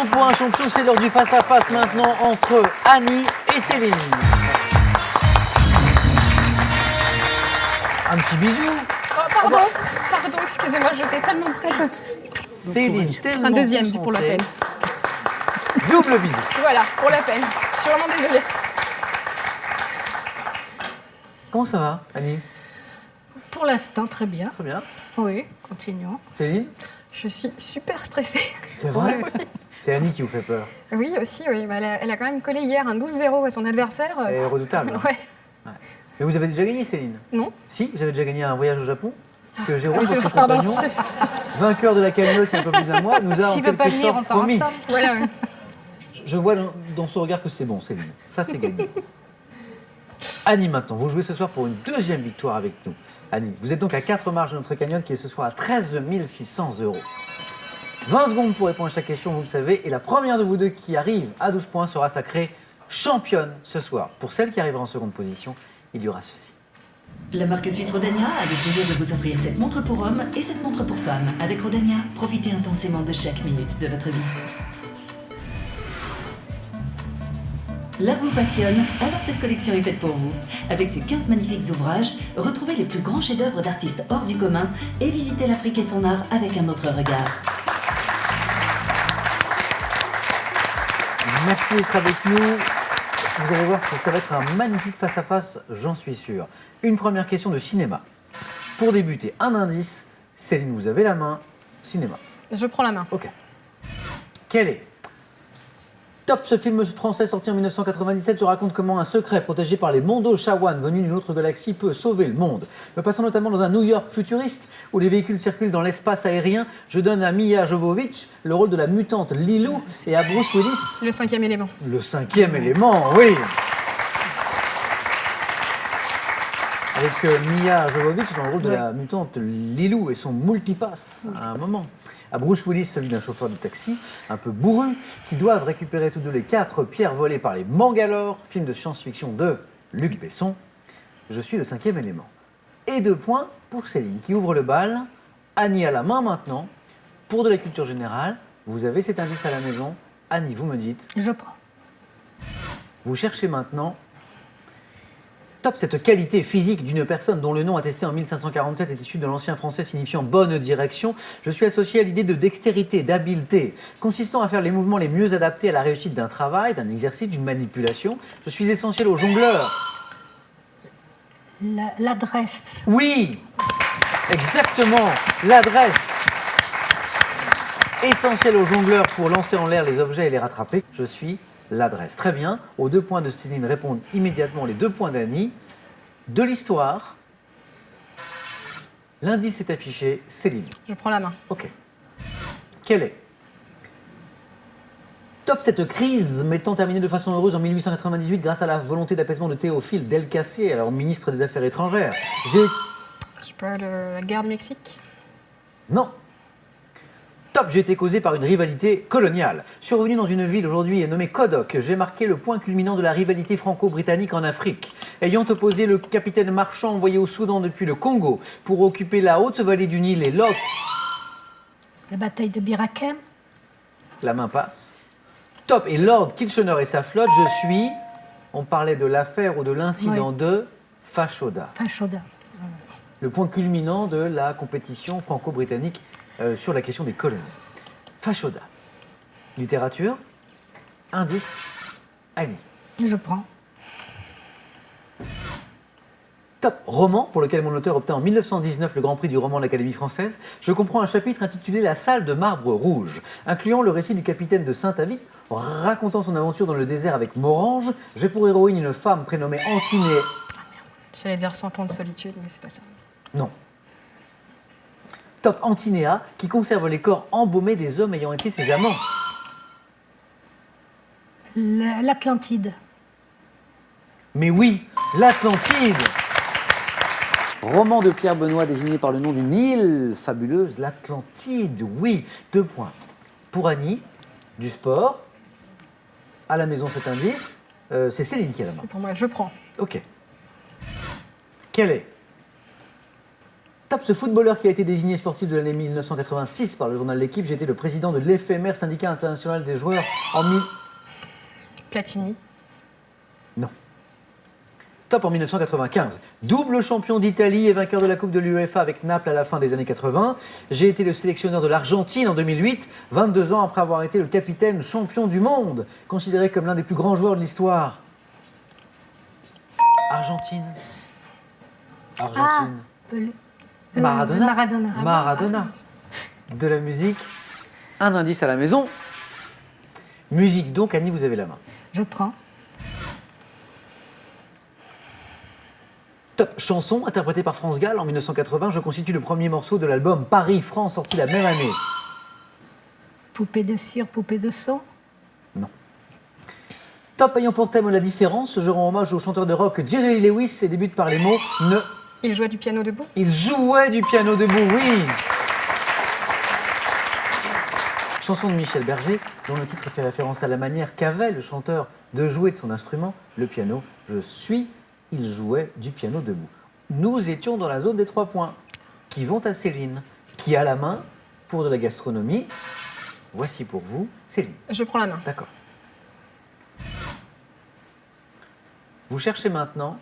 question pour un champion, c'est l'heure du face-à-face maintenant entre Annie et Céline. Un petit bisou. Oh, pardon, excusez-moi, j'étais tellement prête. Céline, tellement Un deuxième, concentrée. pour la peine. Double bisou. Voilà, pour la peine. Je suis vraiment désolée. Comment ça va, Annie? Pour l'instant, très bien. Très bien. Oui, continuons. Céline? Je suis super stressée. C'est vrai? Ouais. C'est Annie qui vous fait peur. Oui, aussi, oui. Bah, elle a quand même collé hier un 12-0 à son adversaire. Elle est redoutable. hein. Ouais. Mais vous avez déjà gagné, Céline? Non. Si, vous avez déjà gagné un voyage au Japon. Parce que Jérôme, Ah oui, c'est votre vrai, pardon. compagnon, vainqueur de la cagnotte il y a un peu plus d'un mois, nous a en S'il veut pas quelque venir, on sorte part promis. ensemble. Voilà, oui. Je vois dans son regard que c'est bon, Céline. Ça, c'est gagné. Annie, maintenant, vous jouez ce soir pour une deuxième victoire avec nous. Annie, vous êtes donc à 4 marches de notre cagnotte qui est ce soir à 13 600 €. 20 secondes pour répondre à chaque question, vous le savez. Et la première de vous deux qui arrive à 12 points sera sacrée championne ce soir. Pour celle qui arrivera en seconde position, il y aura ceci. La marque suisse Rodania a le plaisir de vous offrir cette montre pour hommes et cette montre pour femmes. Avec Rodania, profitez intensément de chaque minute de votre vie. L'art vous passionne, alors cette collection est faite pour vous. Avec ses 15 magnifiques ouvrages, retrouvez les plus grands chefs-d'œuvre d'artistes hors du commun et visitez l'Afrique et son art avec un autre regard. Merci d'être avec nous. Vous allez voir, ça va être un magnifique face-à-face, j'en suis sûr. Une première question de cinéma. Pour débuter, un indice. Céline, vous avez la main. Cinéma. Je prends la main. Ok. Quel est Top, ce film français sorti en 1997 se raconte comment un secret protégé par les Mondo Shawan venus d'une autre galaxie peut sauver le monde. Me passant notamment dans un New York futuriste où les véhicules circulent dans l'espace aérien, je donne à Mia Jovovich le rôle de la mutante Lilou et à Bruce Willis Le 5e élément. le 5e élément, oui. Avec Mia Jovovich dans le rôle de la mutante Lilou et son multipass à un moment. À Bruce Willis, celui d'un chauffeur de taxi, un peu bourru, qui doivent récupérer tous deux les 4 pierres volées par les Mangalore, film de science-fiction de Luc Besson. Je suis le 5e élément. Et 2 points pour Céline, qui ouvre le bal. Annie à la main maintenant. Pour de la culture générale, vous avez cet indice à la maison. Annie, vous me dites. Je prends. Vous cherchez maintenant. Top, cette qualité physique d'une personne dont le nom attesté en 1547 est issu de l'ancien français signifiant bonne direction. Je suis associé à l'idée de dextérité, d'habileté, consistant à faire les mouvements les mieux adaptés à la réussite d'un travail, d'un exercice, d'une manipulation. Je suis essentiel aux jongleurs. L'adresse. Oui, exactement, l'adresse. Essentiel aux jongleurs pour lancer en l'air les objets et les rattraper. Je suis l'adresse. Très bien. Aux 2 points de Céline répondent immédiatement les 2 points d'Annie. De l'histoire. L'indice est affiché. Céline. Je prends la main. Ok. Quelle est Top, cette crise m'étant terminée de façon heureuse en 1898 grâce à la volonté d'apaisement de Théophile Delcassier, alors ministre des Affaires étrangères. J'ai... Je sais pas, la guerre du Mexique. Non. Top, j'ai été causé par une rivalité coloniale. Survenue dans une ville aujourd'hui nommée Kodok, j'ai marqué le point culminant de la rivalité franco-britannique en Afrique. Ayant opposé le capitaine Marchand envoyé au Soudan depuis le Congo pour occuper la haute vallée du Nil et l'autre... La bataille de Bir Hakeim. La main passe. Top, et Lord Kitchener et sa flotte, je suis... On parlait de l'affaire ou de l'incident de Fashoda. Fashoda. Le point culminant de la compétition franco-britannique sur la question des colonies. Fashoda. Littérature. Indice. Annie. Je prends. Top. Roman, pour lequel mon auteur obtint en 1919 le Grand Prix du roman de l'Académie française. Je comprends un chapitre intitulé La salle de marbre rouge, incluant le récit du capitaine de Saint-Avit, racontant son aventure dans le désert avec Morange. J'ai pour héroïne une femme prénommée Antinée. J'allais dire 100 ans de solitude, mais c'est pas ça. Non. Top, Antinéa, qui conserve les corps embaumés des hommes ayant été ses amants. L'Atlantide. Mais oui, l'Atlantide. Roman de Pierre Benoît désigné par le nom d'une île fabuleuse, l'Atlantide. Oui, 2 points. Pour Annie, du sport. À la maison, cet indice. C'est Céline qui a la main. C'est pour moi, je prends. Ok. Quelle est Top, ce footballeur qui a été désigné sportif de l'année 1986 par le journal L'Équipe. J'ai été le président de l'éphémère syndicat international des joueurs en Platini. Non. Top en 1995. Double champion d'Italie et vainqueur de la Coupe de l'UEFA avec Naples à la fin des années 80. J'ai été le sélectionneur de l'Argentine en 2008, 22 ans après avoir été le capitaine champion du monde, considéré comme l'un des plus grands joueurs de l'histoire. Argentine. Argentine. Pelé. Maradona. Maradona. Maradona. De la musique. Un indice à la maison. Musique donc, Annie, vous avez la main. Je prends. Top, chanson interprétée par France Gall en 1980. Je constitue le premier morceau de l'album Paris-France sorti la même année. Poupée de cire, poupée de son. Non. Top, ayant pour thème la différence, je rends hommage au chanteur de rock Jerry Lewis et débute par les mots ne. Il jouait du piano debout. Il jouait du piano debout, oui. Chanson de Michel Berger, dont le titre fait référence à la manière qu'avait le chanteur de jouer de son instrument, le piano. Il jouait du piano debout. Nous étions dans la zone des 3 points, qui vont à Céline, qui a la main pour de la gastronomie. Voici pour vous, Céline. Je prends la main. D'accord. Vous cherchez maintenant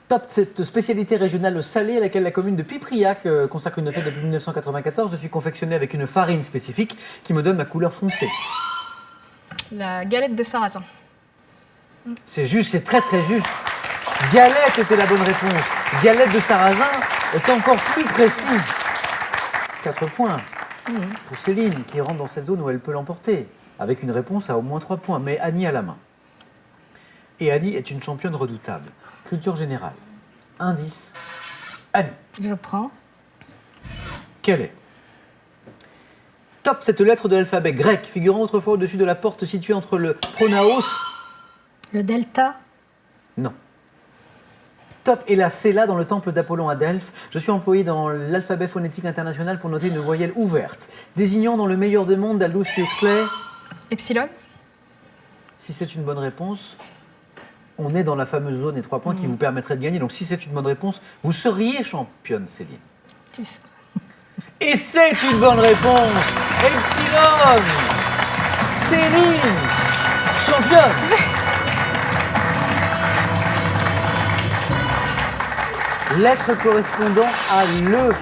top, cette spécialité régionale salée à laquelle la commune de Pipriac consacre une fête depuis 1994. Je suis confectionné avec une farine spécifique qui me donne ma couleur foncée. La galette de sarrasin. C'est juste, c'est très très juste. Galette était la bonne réponse. Galette de sarrasin est encore plus précis. 4 points pour Céline qui rentre dans cette zone où elle peut l'emporter. Avec une réponse à au moins 3 points. Mais Annie a la main. Et Annie est une championne redoutable. Culture générale. Indice. Annie. Je prends. Quelle est? Top, cette lettre de l'alphabet grec, figurant autrefois au-dessus de la porte située entre le pronaos. Le delta. Non. Top, et la Céla dans le temple d'Apollon à Delphes. Je suis employé dans l'alphabet phonétique international pour noter une voyelle ouverte, désignant dans le meilleur des mondes d'Aldous Huxley. Epsilon. Si c'est une bonne réponse, on est dans la fameuse zone des 3 points qui vous permettrait de gagner. Donc si c'est une bonne réponse, vous seriez championne, Céline. Tu sais. Et c'est une bonne réponse. Epsilon. Céline, championne. Lettre correspondant à le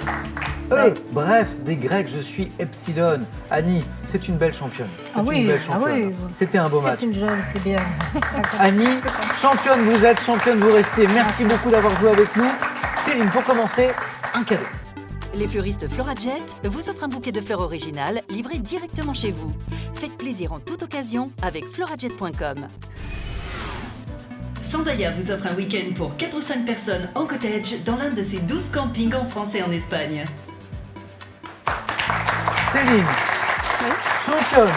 E. Bref, des Grecs, je suis Epsilon. Annie, c'est une belle championne. C'est une belle championne. C'était un beau match. C'est une jeune, c'est bien. Annie, championne vous êtes, championne vous restez. Merci beaucoup d'avoir joué avec nous. Céline, pour commencer, un cadeau. Les fleuristes Florajet vous offrent un bouquet de fleurs originales livré directement chez vous. Faites plaisir en toute occasion avec florajet.com. Sandaya vous offre un week-end pour 4 ou 5 personnes en cottage dans l'un de ses 12 campings en France et en Espagne. Céline, championne.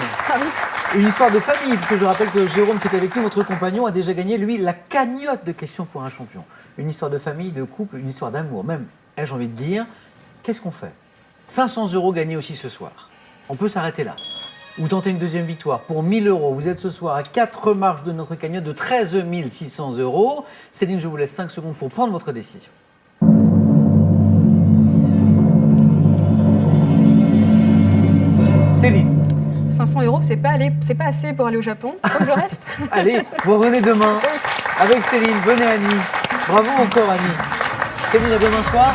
Une histoire de famille, puisque je rappelle que Jérôme, qui est avec nous, votre compagnon, a déjà gagné, lui, la cagnotte de questions pour un champion. Une histoire de famille, de couple, une histoire d'amour. Même, ai-je envie de dire, qu'est-ce qu'on fait? 500 € gagnés aussi ce soir. On peut s'arrêter là. Ou tenter une deuxième victoire pour 1 000 €. Vous êtes ce soir à 4 marches de notre cagnotte de 13 600 €. Céline, je vous laisse 5 secondes pour prendre votre décision. Céline. 500 €, c'est pas assez pour aller au Japon. Faut que je reste. Allez, vous revenez demain avec Céline. Venez Annie. Bravo encore Annie. Céline, à demain soir.